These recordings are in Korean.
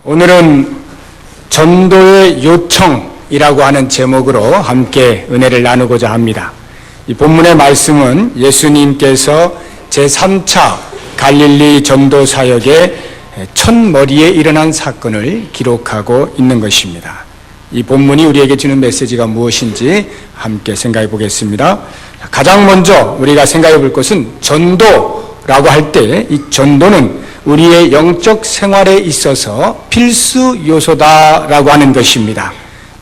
오늘은 전도의 요청이라고 하는 제목으로 함께 은혜를 나누고자 합니다. 이 본문의 말씀은 예수님께서 제3차 갈릴리 전도 사역의 첫머리에 일어난 사건을 기록하고 있는 것입니다. 이 본문이 우리에게 주는 메시지가 무엇인지 함께 생각해 보겠습니다. 가장 먼저 우리가 생각해 볼 것은 전도라고 할 때 이 전도는 우리의 영적 생활에 있어서 필수 요소다라고 하는 것입니다.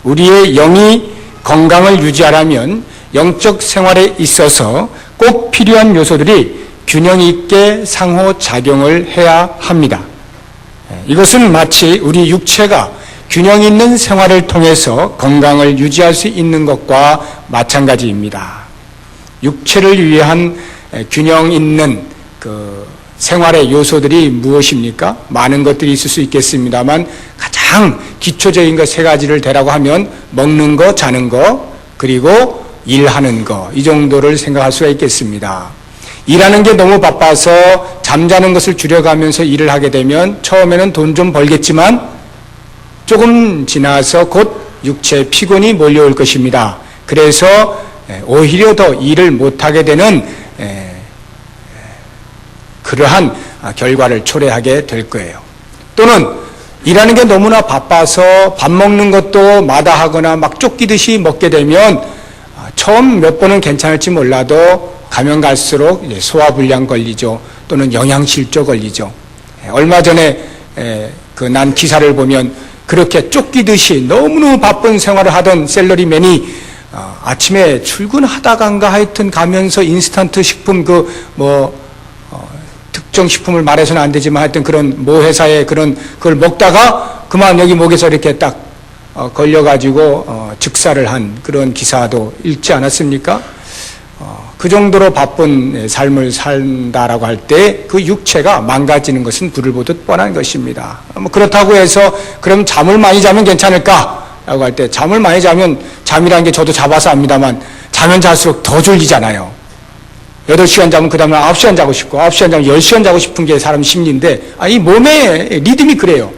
우리의 영이 건강을 유지하려면 영적 생활에 있어서 꼭 필요한 요소들이 균형 있게 상호작용을 해야 합니다. 이것은 마치 우리 육체가 균형 있는 생활을 통해서 건강을 유지할 수 있는 것과 마찬가지입니다. 육체를 위한 균형 있는 생활의 요소들이 무엇입니까? 많은 것들이 있을 수 있겠습니다만 가장 기초적인 것 세 가지를 대라고 하면 먹는 거, 자는 거, 그리고 일하는 거, 이 정도를 생각할 수가 있겠습니다. 일하는 게 너무 바빠서 잠자는 것을 줄여가면서 일을 하게 되면 처음에는 돈 좀 벌겠지만 조금 지나서 곧 육체의 피곤이 몰려올 것입니다. 그래서 오히려 더 일을 못하게 되는 그러한 결과를 초래하게 될 거예요. 또는 일하는 게 너무나 바빠서 밥 먹는 것도 마다하거나 막 쫓기듯이 먹게 되면 처음 몇 번은 괜찮을지 몰라도 가면 갈수록 소화불량 걸리죠. 또는 영양실조 걸리죠. 얼마 전에 난 기사를 보면 그렇게 쫓기듯이 너무너무 바쁜 생활을 하던 샐러리맨이 아침에 출근하다간가 하여튼 가면서 인스턴트 식품 특정 식품을 말해서는 안 되지만 하여튼 그런 모 회사의 그걸 먹다가 그만 여기 목에서 이렇게 딱 걸려가지고 즉사를 한 그런 기사도 읽지 않았습니까? 그 정도로 바쁜 삶을 산다라고 할 때 그 육체가 망가지는 것은 불을 보듯 뻔한 것입니다. 그렇다고 해서 그럼 잠을 많이 자면 괜찮을까라고 할 때 잠을 많이 자면 잠이라는 게 저도 자봐서 압니다만 자면 잘수록 더 졸리잖아요. 8시간 자면 그 다음에 9시간 자고 싶고 9시간 자면 10시간 자고 싶은 게 사람 심리인데 이 몸의 리듬이 그래요.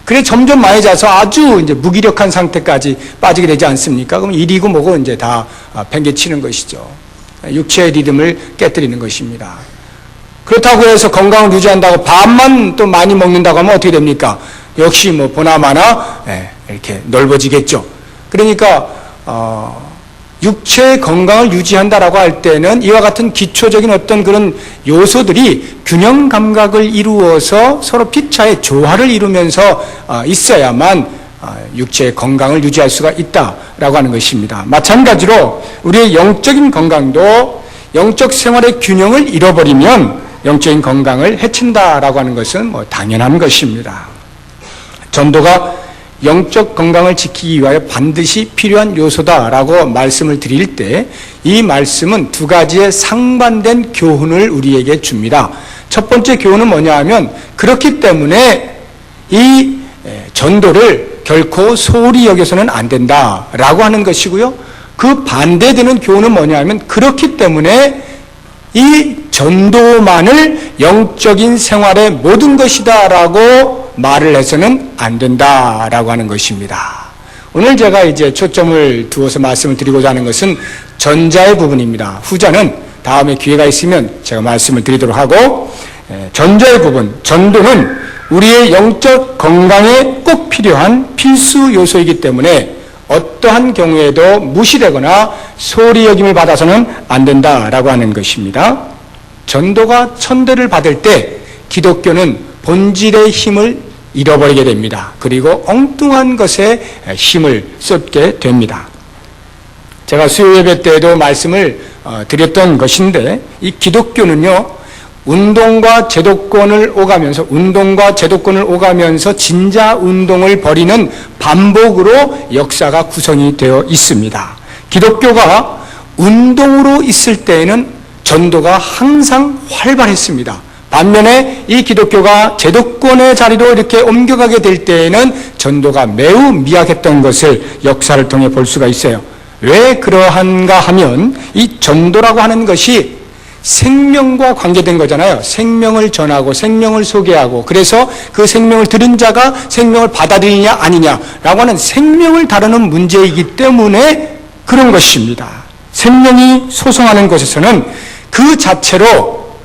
그래 점점 많이 자서 아주 이제 무기력한 상태까지 빠지게 되지 않습니까? 그럼 일이고 뭐고 이제 다 팽개치는 것이죠. 육체의 리듬을 깨뜨리는 것입니다. 그렇다고 해서 건강을 유지한다고 밥만 또 많이 먹는다고 하면 어떻게 됩니까? 역시 보나마나 이렇게 넓어지겠죠. 그러니까 육체의 건강을 유지한다라고 할 때는 이와 같은 기초적인 어떤 그런 요소들이 균형 감각을 이루어서 서로 피차의 조화를 이루면서 있어야만 육체의 건강을 유지할 수가 있다라고 하는 것입니다. 마찬가지로 우리의 영적인 건강도 영적 생활의 균형을 잃어버리면 영적인 건강을 해친다라고 하는 것은 당연한 것입니다. 전도가 영적 건강을 지키기 위하여 반드시 필요한 요소다라고 말씀을 드릴 때 이 말씀은 두 가지의 상반된 교훈을 우리에게 줍니다. 첫 번째 교훈은 뭐냐 하면 그렇기 때문에 이 전도를 결코 소홀히 여겨서는 안 된다라고 하는 것이고요. 그 반대되는 교훈은 뭐냐 하면 그렇기 때문에 이 전도만을 영적인 생활의 모든 것이다라고 말을 해서는 안 된다라고 하는 것입니다. 오늘 제가 이제 초점을 두어서 말씀을 드리고자 하는 것은 전자의 부분입니다. 후자는 다음에 기회가 있으면 제가 말씀을 드리도록 하고 전자의 부분, 전도는 우리의 영적 건강에 꼭 필요한 필수 요소이기 때문에 어떠한 경우에도 무시되거나 소홀히 여김을 받아서는 안 된다라고 하는 것입니다. 전도가 천대를 받을 때 기독교는 본질의 힘을 잃어버리게 됩니다. 그리고 엉뚱한 것에 힘을 쏟게 됩니다. 제가 수요 예배 때에도 말씀을 드렸던 것인데 이 기독교는요 운동과 제도권을 오가면서 진자 운동을 벌이는 반복으로 역사가 구성이 되어 있습니다. 기독교가 운동으로 있을 때에는 전도가 항상 활발했습니다. 반면에 이 기독교가 제도권의 자리로 이렇게 옮겨가게 될 때에는 전도가 매우 미약했던 것을 역사를 통해 볼 수가 있어요. 왜 그러한가 하면 이 전도라고 하는 것이 생명과 관계된 거잖아요. 생명을 전하고 생명을 소개하고, 그래서 그 생명을 들은 자가 생명을 받아들이냐 아니냐라고 하는 생명을 다루는 문제이기 때문에 그런 것입니다. 생명이 소송하는 것에서는 그 자체로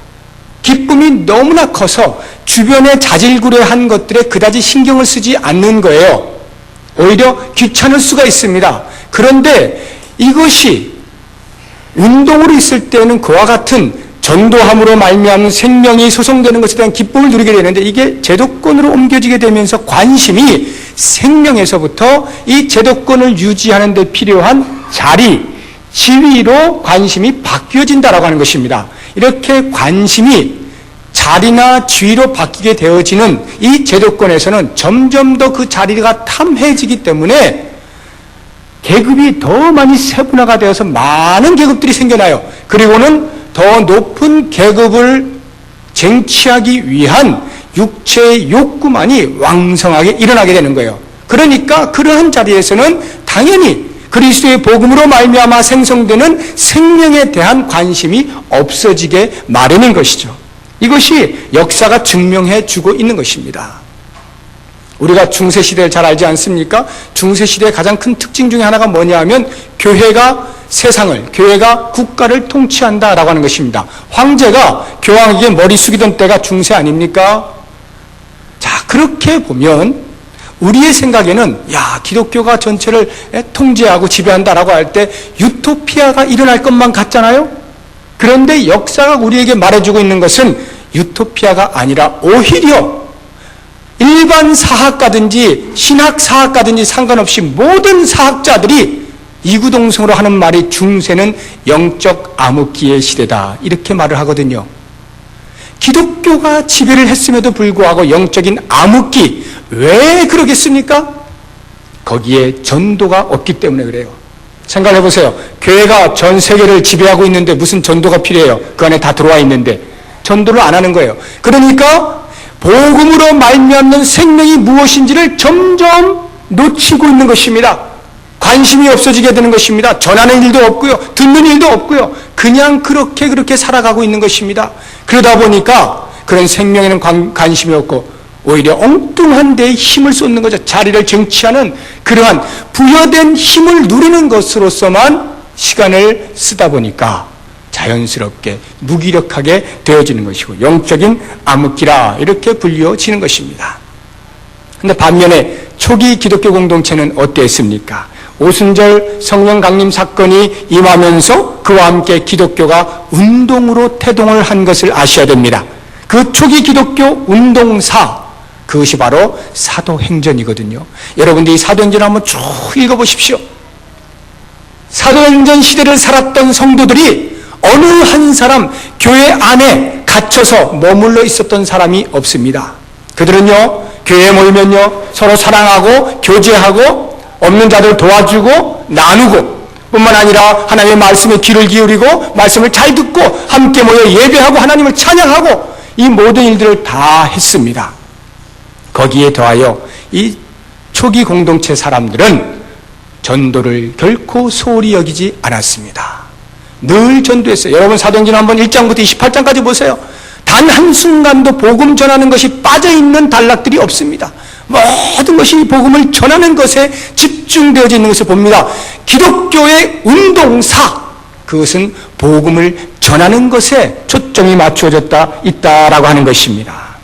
기쁨이 너무나 커서 주변에 자질구레한 것들에 그다지 신경을 쓰지 않는 거예요. 오히려 귀찮을 수가 있습니다. 그런데 이것이 운동으로 있을 때는 그와 같은 전도함으로 말미암은 생명이 소송되는 것에 대한 기쁨을 누리게 되는데, 이게 제도권으로 옮겨지게 되면서 관심이 생명에서부터 이 제도권을 유지하는 데 필요한 자리, 지위로 관심이 바뀌어진다라고 하는 것입니다. 이렇게 관심이 자리나 지위로 바뀌게 되어지는 이 제도권에서는 점점 더 그 자리가 탐해지기 때문에 계급이 더 많이 세분화가 되어서 많은 계급들이 생겨나요. 그리고는 더 높은 계급을 쟁취하기 위한 육체의 욕구만이 왕성하게 일어나게 되는 거예요. 그러니까 그러한 자리에서는 당연히 그리스도의 복음으로 말미암아 생성되는 생명에 대한 관심이 없어지게 마련인 것이죠. 이것이 역사가 증명해 주고 있는 것입니다. 우리가 중세시대를 잘 알지 않습니까? 중세시대의 가장 큰 특징 중에 하나가 뭐냐 하면 교회가 세상을, 교회가 국가를 통치한다라고 하는 것입니다. 황제가 교황에게 머리 숙이던 때가 중세 아닙니까? 자, 그렇게 보면 우리의 생각에는 기독교가 전체를 통제하고 지배한다라고 할 때 유토피아가 일어날 것만 같잖아요? 그런데 역사가 우리에게 말해주고 있는 것은 유토피아가 아니라 오히려 일반 사학가든지 신학 사학가든지 상관없이 모든 사학자들이 이구동성으로 하는 말이 중세는 영적 암흑기의 시대다, 이렇게 말을 하거든요. 기독교가 지배를 했음에도 불구하고 영적인 암흑기, 왜 그러겠습니까? 거기에 전도가 없기 때문에 그래요. 생각해 보세요. 교회가 전 세계를 지배하고 있는데 무슨 전도가 필요해요? 그 안에 다 들어와 있는데 전도를 안 하는 거예요. 그러니까 복음으로 말미암는 생명이 무엇인지를 점점 놓치고 있는 것입니다. 관심이 없어지게 되는 것입니다. 전하는 일도 없고요, 듣는 일도 없고요, 그냥 그렇게 살아가고 있는 것입니다. 그러다 보니까 그런 생명에는 관심이 없고 오히려 엉뚱한 데에 힘을 쏟는 거죠. 자리를 쟁취하는 그러한 부여된 힘을 누리는 것으로서만 시간을 쓰다 보니까 자연스럽게 무기력하게 되어지는 것이고 영적인 암흑기라 이렇게 불려지는 것입니다. 그런데 반면에 초기 기독교 공동체는 어땠습니까? 오순절 성령 강림 사건이 임하면서 그와 함께 기독교가 운동으로 태동을 한 것을 아셔야 됩니다. 그 초기 기독교 운동사, 그것이 바로 사도행전이거든요. 여러분들이 사도행전을 한번 쭉 읽어보십시오. 사도행전 시대를 살았던 성도들이 어느 한 사람 교회 안에 갇혀서 머물러 있었던 사람이 없습니다. 그들은요, 교회에 모이면요, 서로 사랑하고 교제하고 없는 자들 도와주고 나누고 뿐만 아니라 하나님의 말씀에 귀를 기울이고 말씀을 잘 듣고 함께 모여 예배하고 하나님을 찬양하고 이 모든 일들을 다 했습니다. 거기에 더하여 이 초기 공동체 사람들은 전도를 결코 소홀히 여기지 않았습니다. 늘 전도했어요. 여러분 사도행전 한번 1장부터 28장까지 보세요. 단 한순간도 복음 전하는 것이 빠져있는 단락들이 없습니다. 모든 것이 복음을 전하는 것에 집중되어져 있는 것을 봅니다. 기독교의 운동사, 그것은 복음을 전하는 것에 초점이 맞추어졌다 있다라고 하는 것입니다.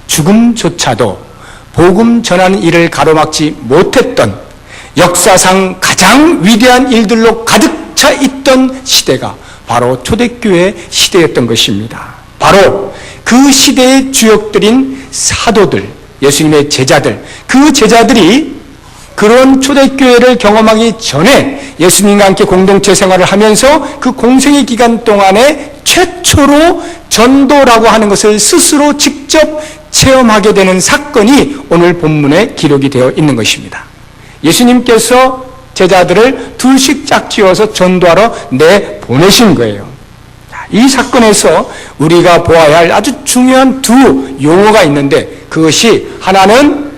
죽음조차도 복음 전하는 일을 가로막지 못했던 역사상 가장 위대한 일들로 가득 차 있던 시대가 바로 초대교회 시대였던 것입니다. 바로 그 시대의 주역들인 사도들, 예수님의 제자들, 그 제자들이 그런 초대교회를 경험하기 전에 예수님과 함께 공동체 생활을 하면서 그 공생의 기간 동안에 최초로 전도라고 하는 것을 스스로 직접 체험하게 되는 사건이 오늘 본문에 기록이 되어 있는 것입니다. 예수님께서 제자들을 둘씩 짝지어서 전도하러 내보내신 거예요. 이 사건에서 우리가 보아야 할 아주 중요한 두 용어가 있는데, 그것이 하나는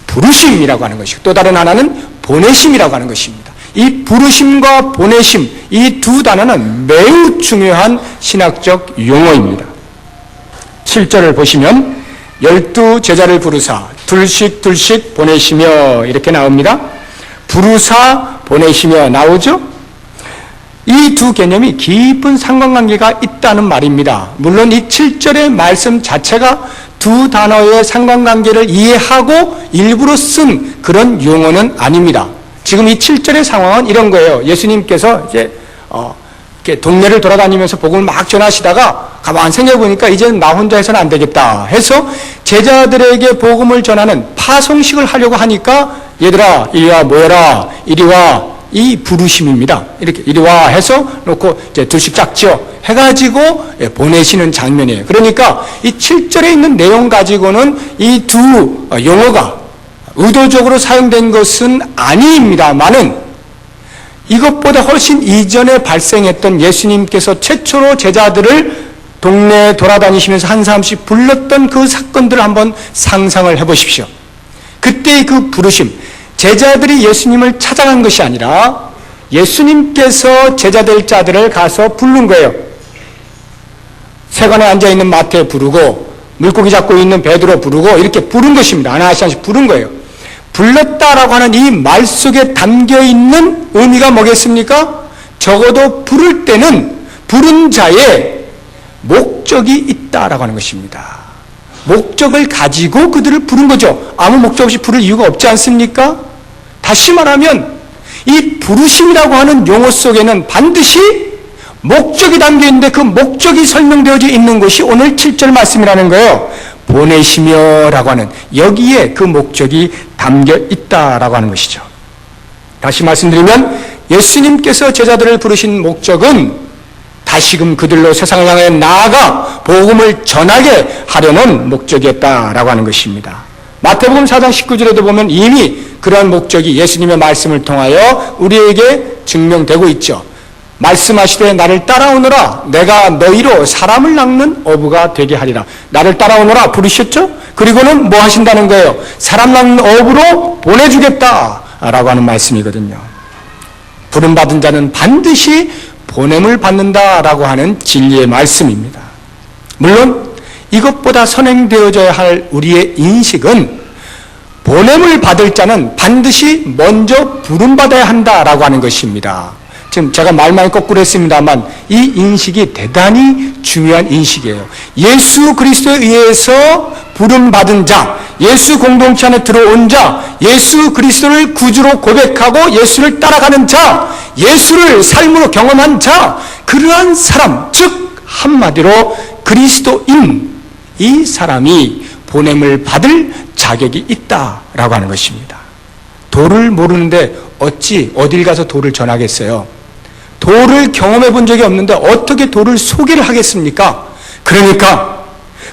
부르심이라고 하는 것이고 또 다른 하나는 보내심이라고 하는 것입니다. 이 부르심과 보내심, 이 두 단어는 매우 중요한 신학적 용어입니다. 7절을 보시면 12 제자를 부르사 둘씩 둘씩 보내시며 이렇게 나옵니다. 부르사 보내시며 나오죠? 이 두 개념이 깊은 상관관계가 있다는 말입니다. 물론 이 7절의 말씀 자체가 두 단어의 상관관계를 이해하고 일부러 쓴 그런 용어는 아닙니다. 지금 이 7절의 상황은 이런 거예요. 예수님께서 이제 이렇게 동네를 돌아다니면서 복음을 막 전하시다가 가만 생각해보니까 이제는 나 혼자 해서는 안 되겠다 해서 제자들에게 복음을 전하는 파송식을 하려고 하니까 얘들아 이리 와 모여라 이리 와 이 부르심입니다. 이렇게 이리 와 해서 놓고 이제 둘씩 짝지어 해가지고 보내시는 장면이에요. 그러니까 이 7절에 있는 내용 가지고는 이 두 용어가 의도적으로 사용된 것은 아닙니다만은 이것보다 훨씬 이전에 발생했던 예수님께서 최초로 제자들을 동네에 돌아다니시면서 한 사람씩 불렀던 그 사건들을 한번 상상을 해보십시오. 그때의 그 부르심, 제자들이 예수님을 찾아간 것이 아니라 예수님께서 제자될 자들을 가서 부른 거예요. 세관에 앉아있는 마태 부르고 물고기 잡고 있는 베드로 부르고 이렇게 부른 것입니다. 하나씩 부른 거예요. 불렀다라고 하는 이 말 속에 담겨있는 의미가 뭐겠습니까? 적어도 부를 때는 부른 자의 목적이 있다라고 하는 것입니다. 목적을 가지고 그들을 부른 거죠. 아무 목적 없이 부를 이유가 없지 않습니까? 다시 말하면 이 부르심이라고 하는 용어 속에는 반드시 목적이 담겨있는데 그 목적이 설명되어져 있는 것이 오늘 7절 말씀이라는 거예요. 보내시며 라고 하는 여기에 그 목적이 담겨 있다라고 하는 것이죠. 다시 말씀드리면 예수님께서 제자들을 부르신 목적은 다시금 그들로 세상을 향해 나아가 복음을 전하게 하려는 목적이었다라고 하는 것입니다. 마태복음 4장 19절에도 보면 이미 그러한 목적이 예수님의 말씀을 통하여 우리에게 증명되고 있죠. 말씀하시되 나를 따라오너라 내가 너희로 사람을 낚는 어부가 되게 하리라. 나를 따라오너라 부르셨죠? 그리고는 뭐 하신다는 거예요? 사람 낚는 어부로 보내주겠다라고 하는 말씀이거든요. 부름받은 자는 반드시 보냄을 받는다라고 하는 진리의 말씀입니다. 물론 이것보다 선행되어져야 할 우리의 인식은 보냄을 받을 자는 반드시 먼저 부름받아야 한다라고 하는 것입니다. 지금 제가 말만 거꾸로 했습니다만 이 인식이 대단히 중요한 인식이에요. 예수 그리스도에 의해서 부름받은 자, 예수 공동체 안에 들어온 자, 예수 그리스도를 구주로 고백하고 예수를 따라가는 자, 예수를 삶으로 경험한 자, 그러한 사람, 즉 한마디로 그리스도인 이 사람이 보냄을 받을 자격이 있다라고 하는 것입니다. 도를 모르는데 어찌 어딜 가서 도를 전하겠어요? 도를 경험해 본 적이 없는데 어떻게 도를 소개를 하겠습니까? 그러니까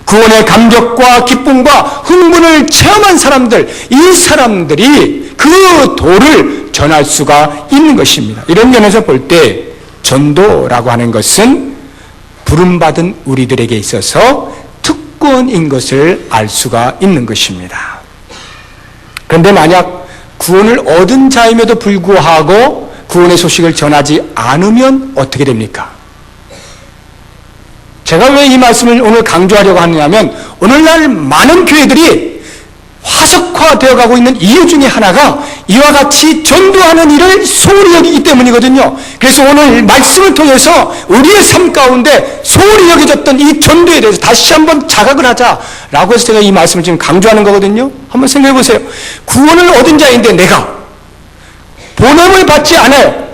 구원의 감격과 기쁨과 흥분을 체험한 사람들, 이 사람들이 그 도를 전할 수가 있는 것입니다. 이런 면에서 볼 때 전도라고 하는 것은 부름받은 우리들에게 있어서 특권인 것을 알 수가 있는 것입니다. 그런데 만약 구원을 얻은 자임에도 불구하고 구원의 소식을 전하지 않으면 어떻게 됩니까? 제가 왜 이 말씀을 오늘 강조하려고 하느냐면 오늘날 많은 교회들이 화석화되어 가고 있는 이유 중에 하나가 이와 같이 전도하는 일을 소홀히 여기기 때문이거든요. 그래서 오늘 말씀을 통해서 우리의 삶 가운데 소홀히 여겨졌던 이 전도에 대해서 다시 한번 자각을 하자라고 해서 제가 이 말씀을 지금 강조하는 거거든요. 한번 생각해 보세요. 구원을 얻은 자인데 내가 보냄을 받지 않아요.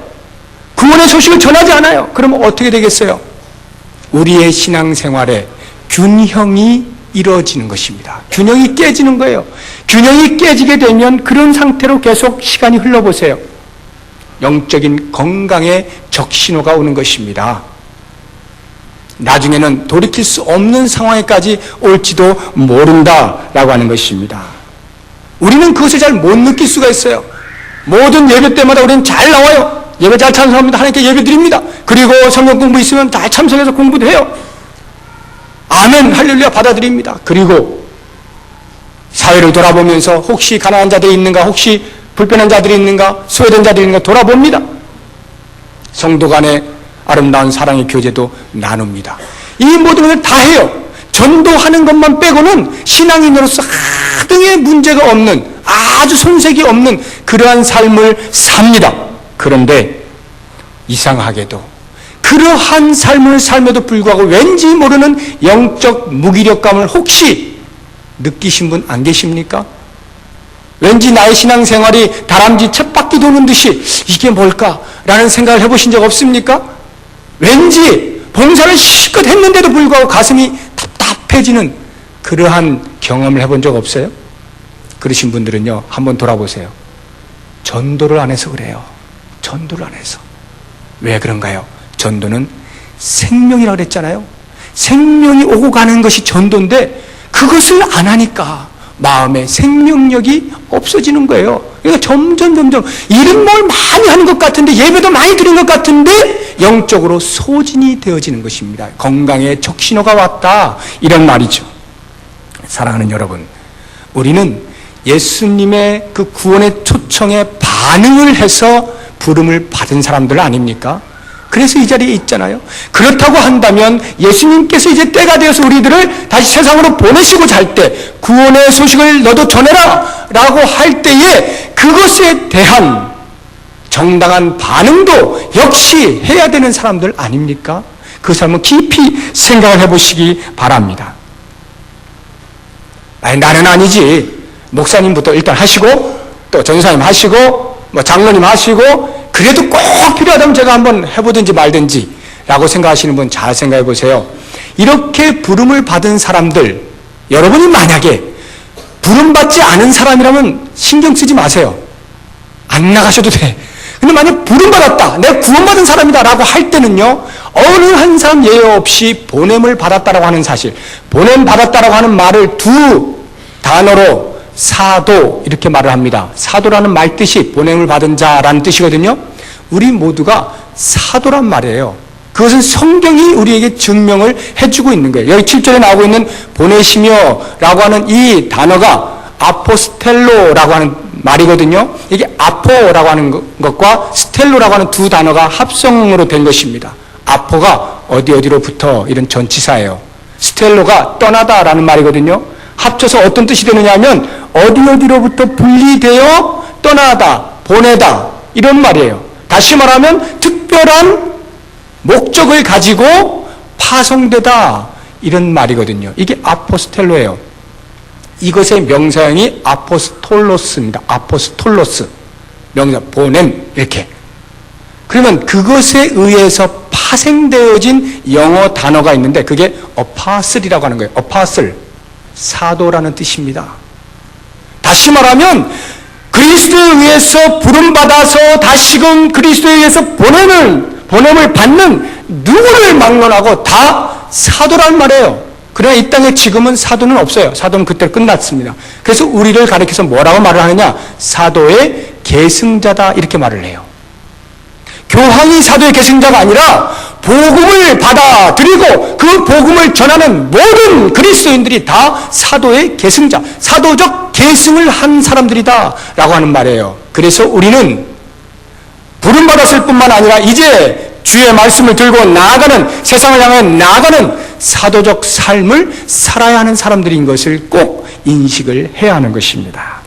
구원의 소식을 전하지 않아요. 그러면 어떻게 되겠어요? 우리의 신앙생활에 균형이 이루어지는 것입니다. 균형이 깨지는 거예요. 균형이 깨지게 되면 그런 상태로 계속 시간이 흘러보세요. 영적인 건강에 적신호가 오는 것입니다. 나중에는 돌이킬 수 없는 상황에까지 올지도 모른다라고 하는 것입니다. 우리는 그것을 잘 못 느낄 수가 있어요. 모든 예배 때마다 우리는 잘 나와요. 예배 잘 찬송합니다. 하나님께 예배 드립니다. 그리고 성경 공부 있으면 잘 참석해서 공부도 해요. 아멘, 할렐루야 받아들입니다. 그리고 사회를 돌아보면서 혹시 가난한 자들이 있는가, 혹시 불편한 자들이 있는가, 소외된 자들이 있는가 돌아봅니다. 성도 간의 아름다운 사랑의 교제도 나눕니다. 이 모든 것을 다 해요. 전도하는 것만 빼고는 신앙인으로서 하등의 문제가 없는, 아주 손색이 없는 그러한 삶을 삽니다. 그런데 이상하게도 그러한 삶을 삶에도 불구하고 왠지 모르는 영적 무기력감을 혹시 느끼신 분 안 계십니까? 왠지 나의 신앙생활이 다람쥐 쳇바퀴 도는 듯이 이게 뭘까라는 생각을 해보신 적 없습니까? 왠지 봉사를 실컷 했는데도 불구하고 가슴이 답답해지는 그러한 경험을 해본 적 없어요? 그러신 분들은요, 한번 돌아보세요. 전도를 안 해서 그래요. 전도를 안 해서. 왜 그런가요? 전도는 생명이라고 그랬잖아요. 생명이 오고 가는 것이 전도인데 그것을 안 하니까 마음의 생명력이 없어지는 거예요. 그러니까 점점 일은 뭘 많이 하는 것 같은데, 예배도 많이 드린 것 같은데 영적으로 소진이 되어지는 것입니다. 건강에 적신호가 왔다, 이런 말이죠. 사랑하는 여러분, 우리는 예수님의 그 구원의 초청에 반응을 해서 부름을 받은 사람들 아닙니까? 그래서 이 자리에 있잖아요. 그렇다고 한다면 예수님께서 이제 때가 되어서 우리들을 다시 세상으로 보내시고자 할 때 구원의 소식을 너도 전해라 라고 할 때에 그것에 대한 정당한 반응도 역시 해야 되는 사람들 아닙니까? 그 삶을 깊이 생각을 해보시기 바랍니다. 아니, 나는 아니지. 목사님부터 일단 하시고 또 전사님 하시고 뭐 장로님 하시고 그래도 꼭 필요하다면 제가 한번 해보든지 말든지 라고 생각하시는 분 잘 생각해 보세요. 이렇게 부름을 받은 사람들, 여러분이 만약에 부름받지 않은 사람이라면 신경 쓰지 마세요. 안 나가셔도 돼. 근데 만약 부름받았다, 내가 구원받은 사람이다 라고 할 때는요, 어느 한 사람 예외 없이 보냄을 받았다라고 하는 사실, 보냄 받았다라고 하는 말을 두 단어로 사도 이렇게 말을 합니다. 사도라는 말 뜻이 보냄을 받은 자라는 뜻이거든요. 우리 모두가 사도란 말이에요. 그것은 성경이 우리에게 증명을 해주고 있는 거예요. 여기 7절에 나오고 있는 보내시며 라고 하는 이 단어가 아포스텔로라고 하는 말이거든요. 이게 아포라고 하는 것과 스텔로라고 하는 두 단어가 합성으로 된 것입니다. 아포가 어디로부터 이런 전치사예요. 스텔로가 떠나다라는 말이거든요. 합쳐서 어떤 뜻이 되느냐 하면 어디로부터 분리되어 떠나다, 보내다 이런 말이에요. 다시 말하면 특별한 목적을 가지고 파송되다 이런 말이거든요. 이게 아포스텔로예요. 이것의 명사형이 아포스톨로스입니다. 아포스톨로스. 명사 보냄 이렇게. 그러면 그것에 의해서 파생되어진 영어 단어가 있는데 그게 어파슬이라고 하는 거예요. 어파슬. 사도라는 뜻입니다. 다시 말하면 그리스도에 의해서 부름받아서 다시금 그리스도에 의해서 보냄을 받는 누구를 막론하고 다 사도란 말이에요. 그러나 이 땅에 지금은 사도는 없어요. 사도는 그때 끝났습니다. 그래서 우리를 가리켜서 뭐라고 말을 하느냐? 사도의 계승자다 이렇게 말을 해요. 교황이 사도의 계승자가 아니라 복음을 받아들이고 그 복음을 전하는 모든 그리스도인들이 다 사도의 계승자, 사도적 계승을 한 사람들이다 라고 하는 말이에요. 그래서 우리는 부름받았을 뿐만 아니라 이제 주의 말씀을 들고 나아가는, 세상을 향해 나아가는 사도적 삶을 살아야 하는 사람들인 것을 꼭 인식을 해야 하는 것입니다.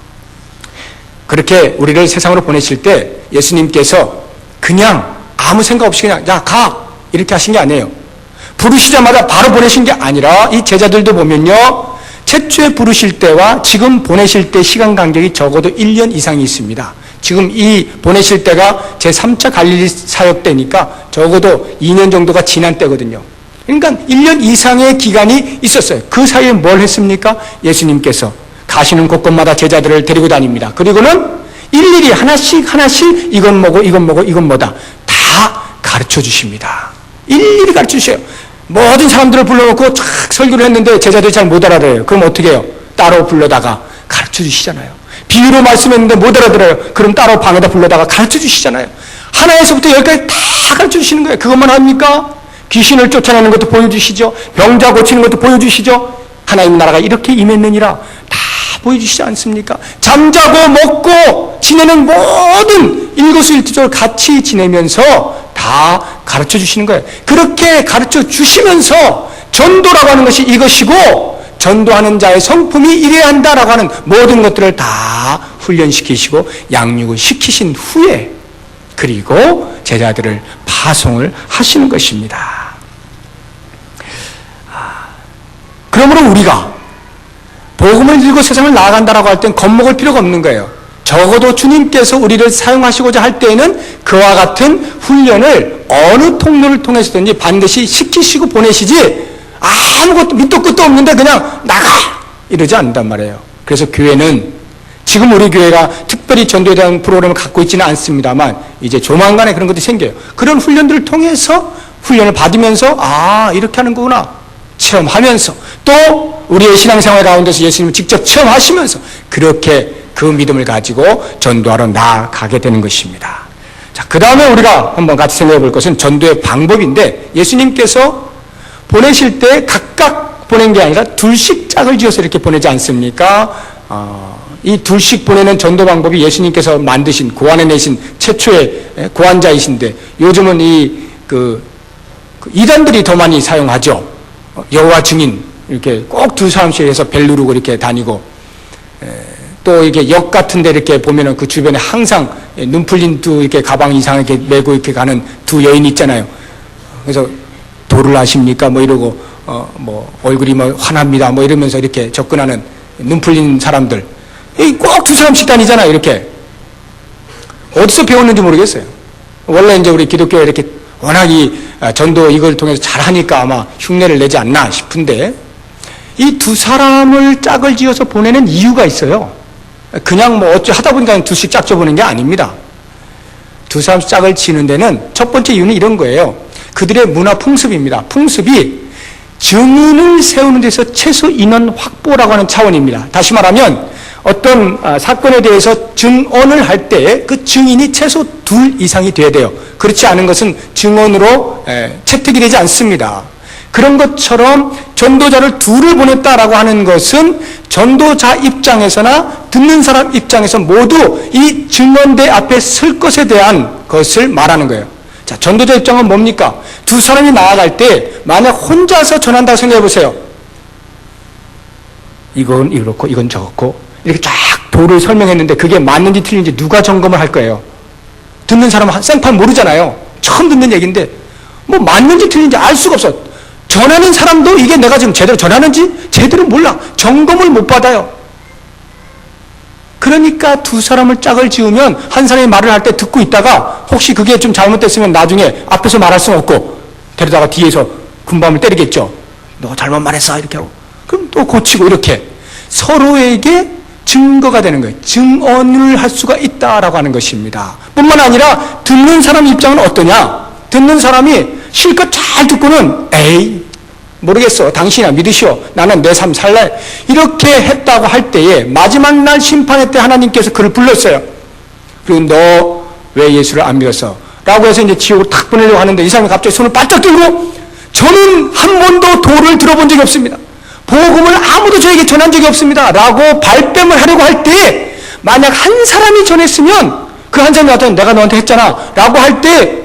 그렇게 우리를 세상으로 보내실 때 예수님께서 그냥 아무 생각 없이 그냥 야 가 이렇게 하신 게 아니에요. 부르시자마자 바로 보내신 게 아니라 이 제자들도 보면요, 최초에 부르실 때와 지금 보내실 때 시간 간격이 적어도 1년 이상이 있습니다. 지금 이 보내실 때가 제3차 갈릴리 사역 때니까 적어도 2년 정도가 지난 때거든요. 그러니까 1년 이상의 기간이 있었어요. 그 사이에 뭘 했습니까? 예수님께서 가시는 곳곳마다 제자들을 데리고 다닙니다. 그리고는 일일이 하나씩 이건 뭐고 이건 뭐다 다 가르쳐 주십니다. 일일이 가르쳐 주세요. 모든 사람들을 불러놓고 쫙 설교를 했는데 제자들이 잘 못 알아들어요. 그럼 어떻게 해요? 따로 불러다가 가르쳐 주시잖아요. 비유로 말씀했는데 못 알아들어요. 그럼 따로 방에다 불러다가 가르쳐 주시잖아요. 하나에서부터 열까지 다 가르쳐 주시는 거예요. 그것만 합니까? 귀신을 쫓아내는 것도 보여주시죠. 병자 고치는 것도 보여주시죠. 하나님 나라가 이렇게 임했느니라 다 보여주시지 않습니까? 잠자고 먹고 지내는 모든 일거수일투족을 같이 지내면서 다 가르쳐 주시는 거예요. 그렇게 가르쳐 주시면서 전도라고 하는 것이 이것이고 전도하는 자의 성품이 이래야 한다라고 하는 모든 것들을 다 훈련시키시고 양육을 시키신 후에 그리고 제자들을 파송을 하시는 것입니다. 그러므로 우리가 복음을 들고 세상을 나아간다라고 할 땐 겁먹을 필요가 없는 거예요. 적어도 주님께서 우리를 사용하시고자 할 때에는 그와 같은 훈련을 어느 통로를 통해서든지 반드시 시키시고 보내시지 아무것도 밑도 끝도 없는데 그냥 나가! 이러지 않는단 말이에요. 그래서 교회는 지금 우리 교회가 특별히 전도에 대한 프로그램을 갖고 있지는 않습니다만 이제 조만간에 그런 것들이 생겨요. 그런 훈련들을 통해서 훈련을 받으면서 이렇게 하는 거구나 체험하면서 또 우리의 신앙생활 가운데서 예수님을 직접 체험하시면서 그렇게 그 믿음을 가지고 전도하러 나아가게 되는 것입니다. 자, 그 다음에 우리가 한번 같이 생각해 볼 것은 전도의 방법인데 예수님께서 보내실 때 각각 보낸 게 아니라 둘씩 짝을 지어서 이렇게 보내지 않습니까? 이 둘씩 보내는 전도 방법이 예수님께서 만드신 고안해내신 최초의 고안자이신데 요즘은 이단들이 더 많이 사용하죠. 여호와 증인 이렇게 꼭 두 사람씩 해서 벨 누르고 이렇게 다니고 또 이게 역 같은데 이렇게 보면은 그 주변에 항상 눈 풀린 두 이렇게 가방 이상하게 메고 이렇게 가는 두 여인이 있잖아요. 그래서 도를 아십니까? 뭐 이러고 뭐 얼굴이 뭐 환합니다. 뭐 이러면서 이렇게 접근하는 눈 풀린 사람들 꼭 두 사람씩 다니잖아요. 이렇게 어디서 배웠는지 모르겠어요. 원래 이제 우리 기독교에 이렇게 워낙 전도 이걸 통해서 잘하니까 아마 흉내를 내지 않나 싶은데 이 두 사람을 짝을 지어서 보내는 이유가 있어요. 그냥 뭐 어찌 하다 보니까 둘씩 짝 져보는 게 아닙니다. 두 사람 짝을 지는 데는 첫 번째 이유는 이런 거예요. 그들의 문화 풍습입니다. 풍습이 증인을 세우는 데서 최소 인원 확보라고 하는 차원입니다. 다시 말하면 어떤 사건에 대해서 증언을 할 때 그 증인이 최소 2 이상이 돼야 돼요. 그렇지 않은 것은 증언으로 채택이 되지 않습니다. 그런 것처럼 전도자를 2를 보냈다라고 하는 것은 전도자 입장에서나 듣는 사람 입장에서 모두 이 증언대 앞에 설 것에 대한 것을 말하는 거예요. 자, 전도자 입장은 뭡니까? 두 사람이 나아갈 때 만약 혼자서 전한다고 생각해 보세요. 이건 이렇고 이건 저렇고 이렇게 쫙 도를 설명했는데 그게 맞는지 틀린지 누가 점검을 할 거예요? 듣는 사람은 생판 모르잖아요. 처음 듣는 얘기인데 뭐 맞는지 틀린지 알 수가 없어. 전하는 사람도 이게 내가 지금 제대로 전하는지 제대로 몰라. 점검을 못 받아요. 그러니까 두 사람을 짝을 지으면 한 사람이 말을 할 때 듣고 있다가 혹시 그게 좀 잘못됐으면 나중에 앞에서 말할 수는 없고 데려다가 뒤에서 군밤을 때리겠죠. 너 잘못 말했어 이렇게 하고 그럼 또 고치고 이렇게 서로에게 증거가 되는 거예요. 증언을 할 수가 있다라고 하는 것입니다. 뿐만 아니라 듣는 사람 입장은 어떠냐? 듣는 사람이 실컷 잘 듣고는 에이 모르겠어 당신이나 믿으시오 나는 내 삶 살래 이렇게 했다고 할 때에 마지막 날 심판의 때 하나님께서 그를 불렀어요. 그리고 너 왜 예수를 안 믿었어? 라고 해서 이제 지옥으로 탁 보내려고 하는데 이 사람이 갑자기 손을 바짝 들고 저는 한 번도 도를 들어본 적이 없습니다. 복음을 아무도 저에게 전한 적이 없습니다. 라고 발뺌을 하려고 할 때 만약 한 사람이 전했으면 그 한 사람이 나한테 내가 너한테 했잖아 라고 할 때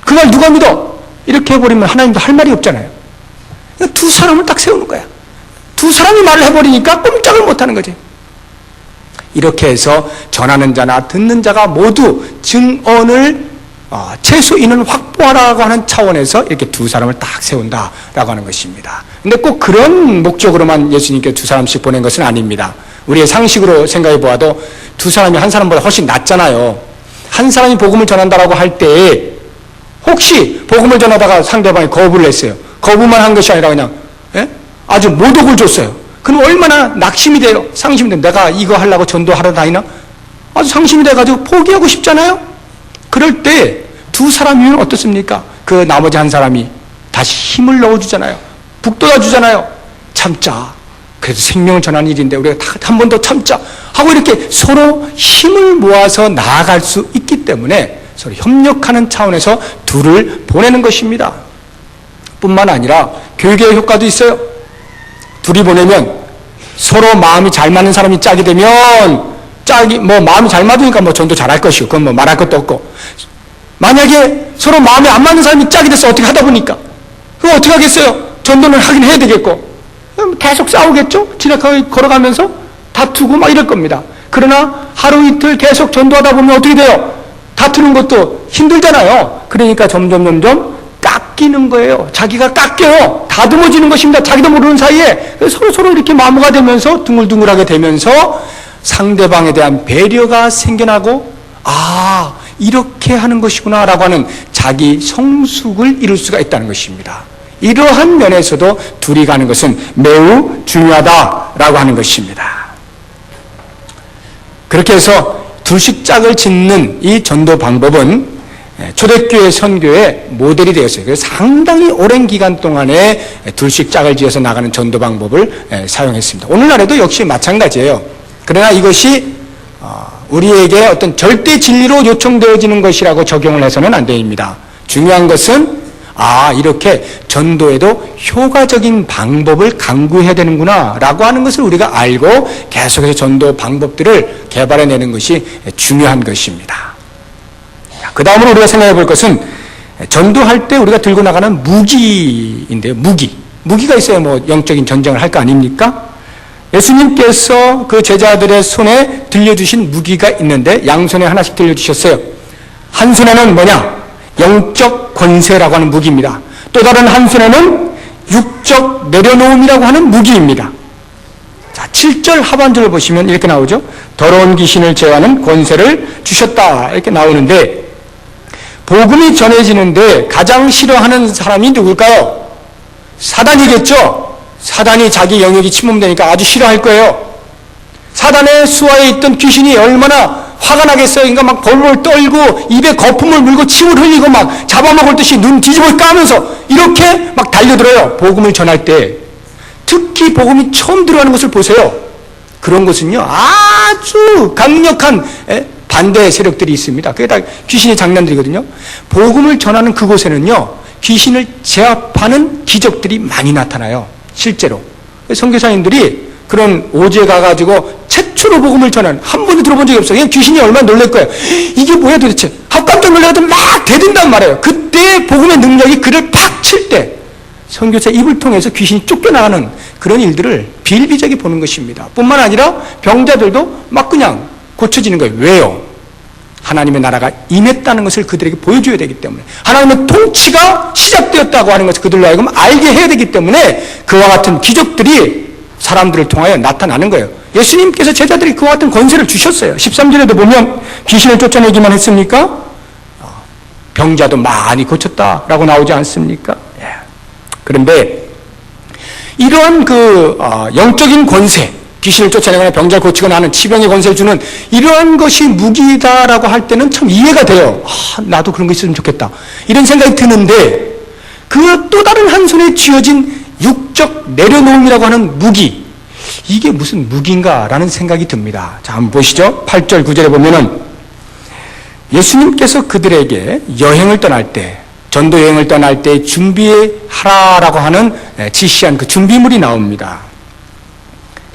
그걸 누가 믿어? 이렇게 해버리면 하나님도 할 말이 없잖아요. 두 사람을 딱 세우는 거야. 두 사람이 말을 해버리니까 꼼짝을 못하는 거지. 이렇게 해서 전하는 자나 듣는 자가 모두 증언을 최소 인원 확보하라고 하는 차원에서 이렇게 두 사람을 딱 세운다라고 하는 것입니다. 근데 꼭 그런 목적으로만 예수님께 두 사람씩 보낸 것은 아닙니다. 우리의 상식으로 생각해 보아도 두 사람이 한 사람보다 훨씬 낫잖아요. 한 사람이 복음을 전한다라고 할 때에 혹시 복음을 전하다가 상대방이 거부를 했어요. 거부만 한 것이 아니라 그냥 아주 모독을 줬어요. 그럼 얼마나 낙심이 돼요. 상심이 돼요. 내가 이거 하려고 전도하러 다니나? 아주 상심이 돼가지고 포기하고 싶잖아요. 그럴 때 두 사람이면 어떻습니까? 그 나머지 한 사람이 다시 힘을 넣어주잖아요. 북돋아주잖아요. 참자. 그래서 생명을 전하는 일인데 우리가 한 번 더 참자 하고 이렇게 서로 힘을 모아서 나아갈 수 있기 때문에 서로 협력하는 차원에서 둘을 보내는 것입니다. 뿐만 아니라 교육의 효과도 있어요. 둘이 보내면 서로 마음이 잘 맞는 사람이 짝이 되면 마음이 잘 맞으니까 전도 잘할 것이고, 그건 말할 것도 없고. 만약에 서로 마음이 안 맞는 사람이 짝이 돼서 어떻게 하다 보니까, 그거 어떻게 하겠어요? 전도는 하긴 해야 되겠고. 계속 싸우겠죠? 지나가게 걸어가면서 다투고 막 이럴 겁니다. 그러나 하루 이틀 계속 전도하다 보면 어떻게 돼요? 다투는 것도 힘들잖아요. 그러니까 점점 깎이는 거예요. 자기가 깎여요. 다듬어지는 것입니다. 자기도 모르는 사이에 서로 이렇게 마모가 되면서 둥글둥글하게 되면서 상대방에 대한 배려가 생겨나고, 이렇게 하는 것이구나 라고 하는 자기 성숙을 이룰 수가 있다는 것입니다. 이러한 면에서도 둘이 가는 것은 매우 중요하다라고 하는 것입니다. 그렇게 해서 둘씩 짝을 짓는 이 전도 방법은 초대교회 선교의 모델이 되었어요. 그래서 상당히 오랜 기간 동안에 둘씩 짝을 지어서 나가는 전도 방법을 사용했습니다. 오늘날에도 역시 마찬가지예요. 그러나 이것이 우리에게 어떤 절대 진리로 요청되어지는 것이라고 적용을 해서는 안 됩니다. 중요한 것은 이렇게 전도에도 효과적인 방법을 강구해야 되는구나 라고 하는 것을 우리가 알고 계속해서 전도 방법들을 개발해내는 것이 중요한 것입니다. 그 다음으로 우리가 생각해 볼 것은 전도할 때 우리가 들고 나가는 무기인데요. 무기가 있어야 영적인 전쟁을 할 거 아닙니까? 예수님께서 그 제자들의 손에 들려주신 무기가 있는데 양손에 하나씩 들려주셨어요. 한 손에는 뭐냐? 영적 권세라고 하는 무기입니다. 또 다른 한 손에는 육적 내려놓음이라고 하는 무기입니다. 자, 7절 하반절을 보시면 이렇게 나오죠. 더러운 귀신을 제어하는 권세를 주셨다 이렇게 나오는데, 복음이 전해지는데 가장 싫어하는 사람이 누굴까요? 사단이겠죠. 사단이 자기 영역이 침범되니까 아주 싫어할 거예요. 사단의 수하에 있던 귀신이 얼마나 화가 나겠어요. 그러니까 막 벌벌 떨고 입에 거품을 물고 침을 흘리고 막 잡아먹을 듯이 눈 뒤집어 까면서 이렇게 막 달려들어요. 복음을 전할 때. 특히 복음이 처음 들어가는 것을 보세요. 그런 것은요, 아주 강력한 반대 세력들이 있습니다. 그게 다 귀신의 장난들이거든요. 복음을 전하는 그곳에는요, 귀신을 제압하는 기적들이 많이 나타나요. 실제로. 선교사님들이 그런 오지에 가가지고 최초로 복음을 전하는, 한 번도 들어본 적이 없어요. 그냥 귀신이 얼마나 놀랄 거예요. 이게 뭐야 도대체? 깜짝 놀라서 막 대든단 말이에요. 그때 복음의 능력이 그를 팍 칠 때 선교사 입을 통해서 귀신이 쫓겨나가는 그런 일들을 비일비재하게 보는 것입니다. 뿐만 아니라 병자들도 막 그냥 고쳐지는 거예요. 왜요? 하나님의 나라가 임했다는 것을 그들에게 보여줘야 되기 때문에, 하나님의 통치가 시작되었다고 하는 것을 그들로 하여금 알게 해야 되기 때문에 그와 같은 기적들이 사람들을 통하여 나타나는 거예요. 예수님께서 제자들이 그와 같은 권세를 주셨어요. 13절에도 보면 귀신을 쫓아내기만 했습니까? 병자도 많이 고쳤다라고 나오지 않습니까? 그런데 이러한 영적인 권세, 귀신을 쫓아내거나 병자를 고치거나 하는 치병의 권세를 주는 이러한 것이 무기다라고 할 때는 참 이해가 돼요. 나도 그런 거 있으면 좋겠다, 이런 생각이 드는데, 그 또 다른 한 손에 쥐어진 육적 내려놓음이라고 하는 무기, 이게 무슨 무기인가라는 생각이 듭니다. 자, 한번 보시죠. 8절 9절에 보면은 예수님께서 그들에게 여행을 떠날 때, 전도 여행을 떠날 때 준비하라라고 하는 지시한 그 준비물이 나옵니다.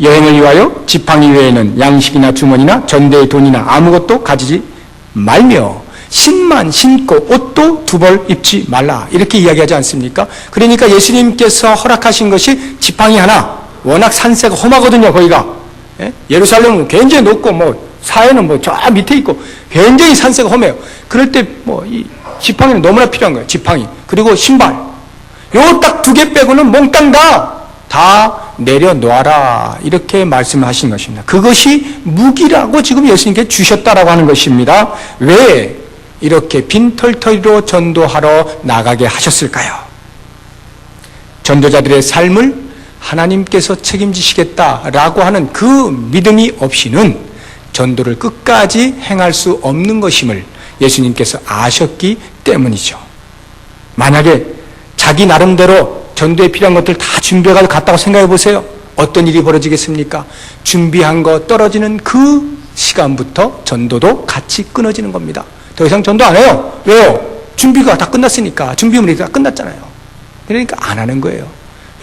여행을 위하여 지팡이 외에는 양식이나 주머니나 전대의 돈이나 아무것도 가지지 말며 신만 신고 옷도 두 벌 입지 말라, 이렇게 이야기하지 않습니까? 그러니까 예수님께서 허락하신 것이 지팡이 하나, 워낙 산세가 험하거든요. 거기가 예루살렘은 굉장히 높고 사해는 저 밑에 있고 굉장히 산세가 험해요. 그럴 때 이 지팡이는 너무나 필요한 거예요. 지팡이, 그리고 신발, 요 딱 두 개 빼고는 몽땅 다 내려놓아라, 이렇게 말씀하신 것입니다. 그것이 무기라고 지금 예수님께 주셨다라고 하는 것입니다. 왜 이렇게 빈털터리로 전도하러 나가게 하셨을까요? 전도자들의 삶을 하나님께서 책임지시겠다라고 하는 그 믿음이 없이는 전도를 끝까지 행할 수 없는 것임을 예수님께서 아셨기 때문이죠. 만약에 자기 나름대로 전도에 필요한 것들 다 준비해가지고 갔다고 생각해 보세요. 어떤 일이 벌어지겠습니까? 준비한 거 떨어지는 그 시간부터 전도도 같이 끊어지는 겁니다. 더 이상 전도 안 해요. 왜요? 준비가 다 끝났으니까. 준비물이 다 끝났잖아요. 그러니까 안 하는 거예요.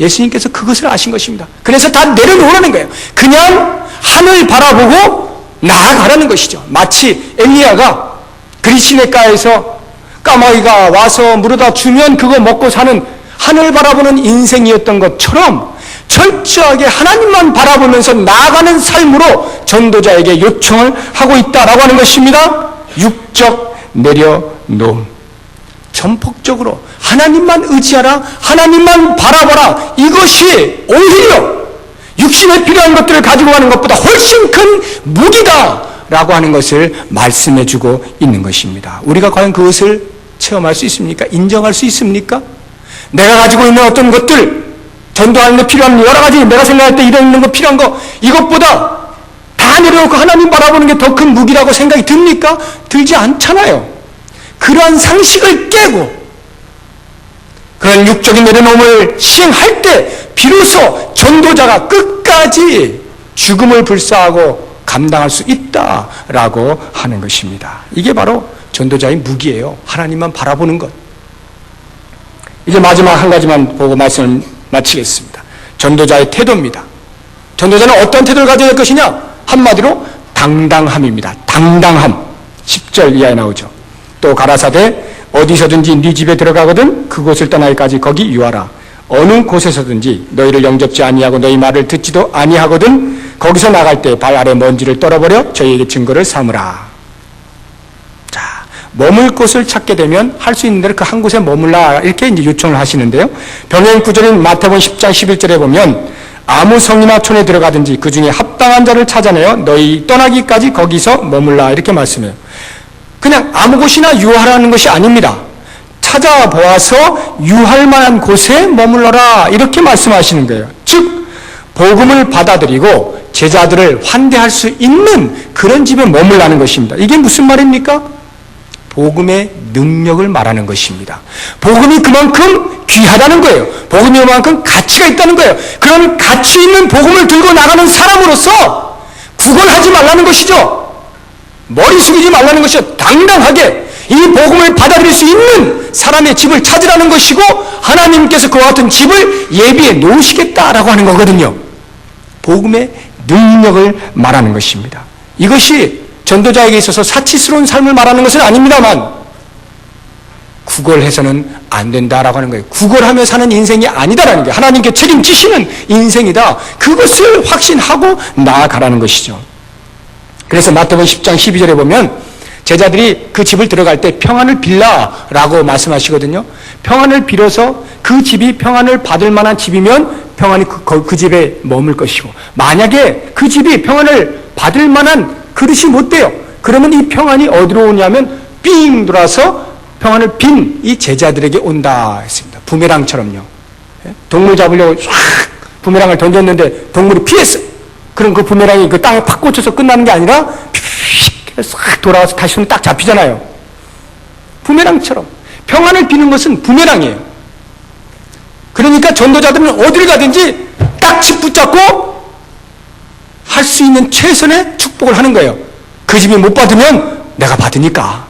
예수님께서 그것을 아신 것입니다. 그래서 다 내려놓으라는 거예요. 그냥 하늘 바라보고 나아가라는 것이죠. 마치 엘리야가 그리시네가에서 까마귀가 와서 물어다 주면 그거 먹고 사는 하늘 바라보는 인생이었던 것처럼 철저하게 하나님만 바라보면서 나아가는 삶으로 전도자에게 요청을 하고 있다라고 하는 것입니다. 육적 내려놓음. 전폭적으로 하나님만 의지하라, 하나님만 바라보라. 이것이 오히려 육신에 필요한 것들을 가지고 가는 것보다 훨씬 큰 무기다라고 하는 것을 말씀해 주고 있는 것입니다. 우리가 과연 그것을 체험할 수 있습니까? 인정할 수 있습니까? 내가 가지고 있는 어떤 것들, 전도하는 데 필요한 여러 가지, 내가 생각할 때 이런 거 필요한 거, 이것보다 다 내려놓고 하나님 바라보는 게 더 큰 무기라고 생각이 듭니까? 들지 않잖아요. 그러한 상식을 깨고 그런 육적인 내려놓음을 시행할 때 비로소 전도자가 끝까지 죽음을 불사하고 감당할 수 있다라고 하는 것입니다. 이게 바로 전도자의 무기예요. 하나님만 바라보는 것. 이제 마지막 한 가지만 보고 말씀을 마치겠습니다. 전도자의 태도입니다. 전도자는 어떤 태도를 가져야 할 것이냐? 한마디로 당당함입니다. 당당함. 10절 이하에 나오죠. 또 가라사대 어디서든지 네 집에 들어가거든 그곳을 떠나기까지 거기 유하라. 어느 곳에서든지 너희를 영접지 아니하고 너희 말을 듣지도 아니하거든 거기서 나갈 때 발 아래 먼지를 떨어버려 저희에게 증거를 삼으라. 자, 머물 곳을 찾게 되면 할 수 있는 대로 그 한 곳에 머물라 이렇게 이제 요청을 하시는데요. 병행 구절인 마태복음 10장 11절에 보면 아무 성이나 촌에 들어가든지 그 중에 합당한 자를 찾아내어 너희 떠나기까지 거기서 머물라 이렇게 말씀해요. 그냥 아무 곳이나 유하라는 것이 아닙니다. 찾아보아서 유할 만한 곳에 머물러라 이렇게 말씀하시는 거예요. 즉 복음을 받아들이고 제자들을 환대할 수 있는 그런 집에 머물라는 것입니다. 이게 무슨 말입니까? 복음의 능력을 말하는 것입니다. 복음이 그만큼 귀하다는 거예요. 복음이 그만큼 가치가 있다는 거예요. 그런 가치 있는 복음을 들고 나가는 사람으로서 구걸하지 말라는 것이죠. 머리 숙이지 말라는 것이요. 당당하게 이 복음을 받아들일 수 있는 사람의 집을 찾으라는 것이고 하나님께서 그와 같은 집을 예비해 놓으시겠다라고 하는 거거든요. 복음의 능력을 말하는 것입니다. 이것이 전도자에게 있어서 사치스러운 삶을 말하는 것은 아닙니다만 구걸해서는 안 된다라고 하는 거예요. 구걸하며 사는 인생이 아니다라는 게 하나님께 책임지시는 인생이다. 그것을 확신하고 나아가라는 것이죠. 그래서 마태복음 10장 12절에 보면 제자들이 그 집을 들어갈 때 평안을 빌라라고 말씀하시거든요. 평안을 빌어서 그 집이 평안을 받을 만한 집이면 평안이 그 집에 머물 것이고 만약에 그 집이 평안을 받을 만한 그릇이 못 돼요. 그러면 이 평안이 어디로 오냐면 삥 돌아서 평안을 빈 이 제자들에게 온다 했습니다. 부메랑처럼요. 동물 잡으려고 쫙 부메랑을 던졌는데 동물이 피했어요. 그럼 그 부메랑이 그 땅에 팍 꽂혀서 끝나는 게 아니라 싹 돌아와서 다시 손에 딱 잡히잖아요. 부메랑처럼 평안을 비는 것은 부메랑이에요. 그러니까 전도자들은 어디를 가든지 딱 집 붙잡고 할 수 있는 최선의 축복을 하는 거예요. 그 집이 못 받으면 내가 받으니까.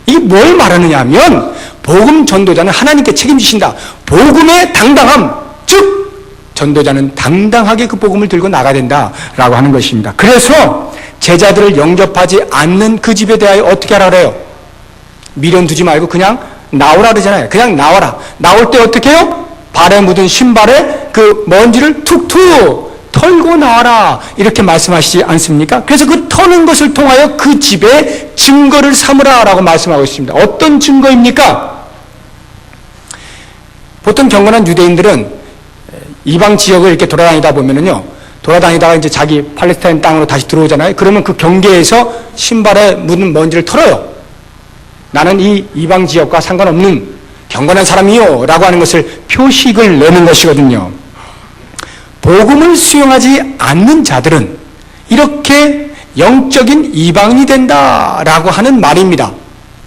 이게 뭘 말하느냐 하면 복음 전도자는 하나님께 책임지신다. 복음의 당당함, 즉 전도자는 당당하게 그 복음을 들고 나가야 된다라고 하는 것입니다. 그래서 제자들을 영접하지 않는 그 집에 대하여 어떻게 하라 그래요? 미련 두지 말고 그냥 나오라 그러잖아요. 그냥 나와라. 나올 때 어떻게 해요? 발에 묻은 신발에 그 먼지를 툭툭 털고 나와라 이렇게 말씀하시지 않습니까? 그래서 그 터는 것을 통하여 그 집에 증거를 삼으라 라고 말씀하고 있습니다. 어떤 증거입니까? 보통 경건한 유대인들은 이방 지역을 이렇게 돌아다니다 보면은요, 돌아다니다가 이제 자기 팔레스타인 땅으로 다시 들어오잖아요. 그러면 그 경계에서 신발에 묻은 먼지를 털어요. 나는 이 이방 지역과 상관없는 경건한 사람이요 라고 하는 것을 표식을 내는 것이거든요. 복음을 수용하지 않는 자들은 이렇게 영적인 이방인이 된다라고 하는 말입니다.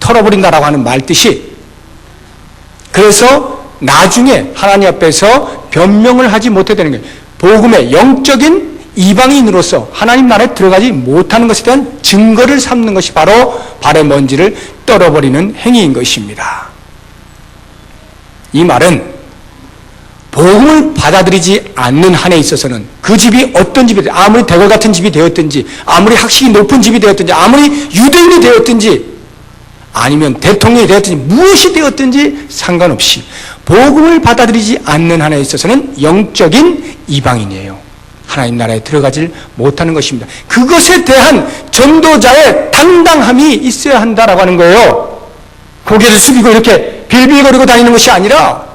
털어버린다라고 하는 말 뜻이. 그래서 나중에 하나님 앞에서 변명을 하지 못해야 되는 거예요. 복음의 영적인 이방인으로서 하나님 나라에 들어가지 못하는 것에 대한 증거를 삼는 것이 바로 발의 먼지를 떨어버리는 행위인 것입니다. 이 말은 복음을 받아들이지 않는 한에 있어서는 그 집이 어떤 집이 아무리 대궐 같은 집이 되었든지 아무리 학식이 높은 집이 되었든지 아무리 유대인이 되었든지 아니면 대통령이 되었든지 무엇이 되었든지 상관없이 복음을 받아들이지 않는 한에 있어서는 영적인 이방인이에요. 하나님 나라에 들어가질 못하는 것입니다. 그것에 대한 전도자의 당당함이 있어야 한다라고 하는 거예요. 고개를 숙이고 이렇게 빌빌거리고 다니는 것이 아니라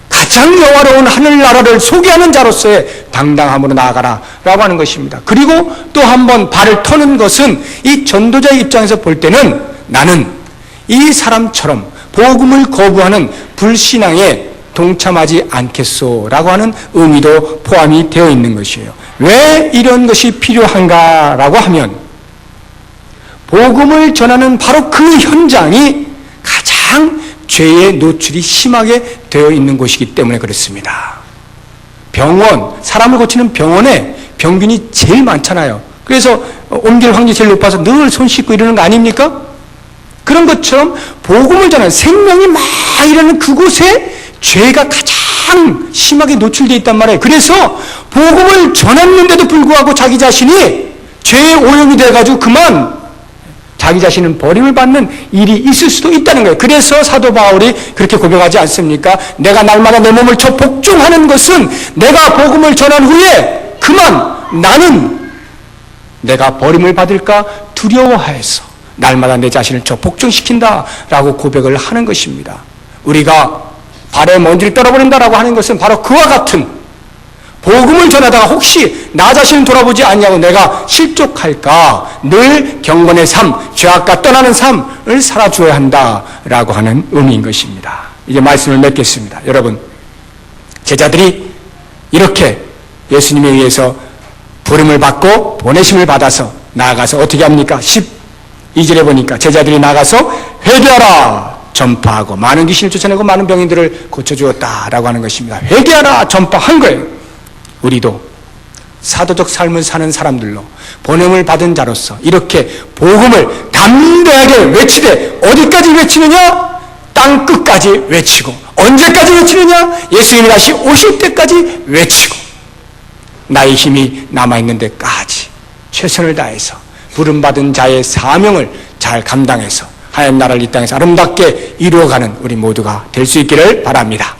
가장 영화로운 하늘나라를 소개하는 자로서의 당당함으로 나아가라 라고 하는 것입니다. 그리고 또 한 번 발을 터는 것은 이 전도자의 입장에서 볼 때는 나는 이 사람처럼 복음을 거부하는 불신앙에 동참하지 않겠소 라고 하는 의미도 포함이 되어 있는 것이에요. 왜 이런 것이 필요한가 라고 하면 복음을 전하는 바로 그 현장이 가장 죄의 노출이 심하게 되어 있는 곳이기 때문에 그렇습니다. 병원, 사람을 고치는 병원에 병균이 제일 많잖아요. 그래서 옮길 확률이 제일 높아서 늘 손 씻고 이러는 거 아닙니까? 그런 것처럼 복음을 전하는 생명이 막 이러는 그곳에 죄가 가장 심하게 노출되어 있단 말이에요. 그래서 복음을 전했는데도 불구하고 자기 자신이 죄의 오염이 돼가지고 그만 자기 자신은 버림을 받는 일이 있을 수도 있다는 거예요. 그래서 사도 바울이 그렇게 고백하지 않습니까? 내가 날마다 내 몸을 쳐 복종하는 것은 내가 복음을 전한 후에 그만 나는 내가 버림을 받을까 두려워하여서 날마다 내 자신을 쳐 복종시킨다라고 고백을 하는 것입니다. 우리가 발에 먼지를 떨어버린다라고 하는 것은 바로 그와 같은 복음을 전하다가 혹시 나 자신을 돌아보지 않냐고 내가 실족할까 늘 경건의 삶, 죄악과 떠나는 삶을 살아주어야 한다라고 하는 의미인 것입니다. 이제 말씀을 맺겠습니다. 여러분, 제자들이 이렇게 예수님에 의해서 부름을 받고 보내심을 받아서 나아가서 어떻게 합니까? 12절에 보니까 제자들이 나가서 회개하라 전파하고 많은 귀신을 쫓아내고 많은 병인들을 고쳐주었다라고 하는 것입니다. 회개하라 전파한 거예요. 우리도 사도적 삶을 사는 사람들로 보냄을 받은 자로서 이렇게 복음을 담대하게 외치되 어디까지 외치느냐? 땅 끝까지 외치고 언제까지 외치느냐? 예수님이 다시 오실 때까지 외치고 나의 힘이 남아있는 데까지 최선을 다해서 부름받은 자의 사명을 잘 감당해서 하나님 나라를 이 땅에서 아름답게 이루어가는 우리 모두가 될 수 있기를 바랍니다.